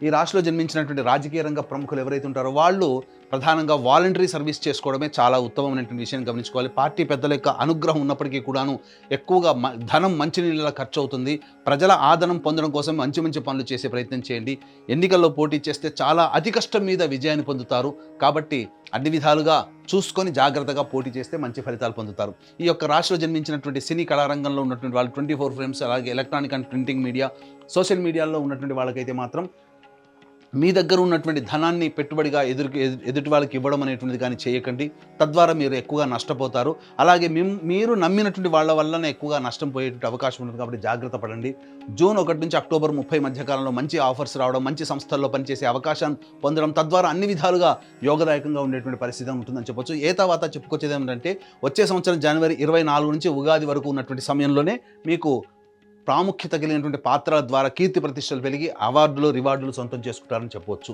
ఈ రాశిలో జన్మించినటువంటి రాజకీయ రంగ ప్రముఖులు ఎవరైతే ఉంటారో వాళ్ళు ప్రధానంగా వాలంటరీ సర్వీస్ చేసుకోవడమే చాలా ఉత్తమమైనటువంటి విషయాన్ని గమనించుకోవాలి. పార్టీ పెద్దల యొక్క అనుగ్రహం ఉన్నప్పటికీ కూడాను ఎక్కువగా ధనం మంచినీళ్ళలా ఖర్చు అవుతుంది. ప్రజల ఆదరణ పొందడం కోసం మంచి మంచి పనులు చేసే ప్రయత్నం చేయండి. ఎన్నికల్లో పోటీ చేస్తే చాలా అతి కష్టం మీద విజయాన్ని పొందుతారు. కాబట్టి అన్ని విధాలుగా చూసుకొని జాగ్రత్తగా పోటీ చేస్తే మంచి ఫలితాలు పొందుతారు. ఈ యొక్క రాశిలో జన్మించినటువంటి సినీ కళారంగంలో ఉన్నటువంటి వాళ్ళు 24 ఫ్రేమ్స్, అలాగే electronic and printing media, social మీడియాలో ఉన్నటువంటి వాళ్ళకైతే మాత్రం మీ దగ్గర ఉన్నటువంటి ధనాన్ని పెట్టుబడిగా ఎదుటి వాళ్ళకి ఇవ్వడం అనేటువంటిది కానీ చేయకండి. తద్వారా మీరు ఎక్కువగా నష్టపోతారు. అలాగే మీరు నమ్మినటువంటి వాళ్ళ వల్లనే ఎక్కువగా నష్టం పోయేటువంటి అవకాశం ఉంటుంది. కాబట్టి జాగ్రత్త పడండి. జూన్ 1 నుంచి అక్టోబర్ 30 మధ్య కాలంలో మంచి ఆఫర్స్ రావడం, మంచి సంస్థల్లో పనిచేసే అవకాశాన్ని పొందడం, తద్వారా అన్ని విధాలుగా యోగదాయకంగా ఉండేటువంటి పరిస్థితి ఉంటుందని చెప్పొచ్చు. తర్వాత చెప్పుకొచ్చేది ఏమిటంటే వచ్చే సంవత్సరం జనవరి 24 నుంచి ఉగాది వరకు ఉన్నటువంటి సమయంలోనే మీకు ప్రాముఖ్యత కలిగినటువంటి పాత్రల ద్వారా కీర్తి ప్రతిష్టలు పెరిగి అవార్డులు, రివార్డులు సొంతం చేసుకుంటారని చెప్పవచ్చు.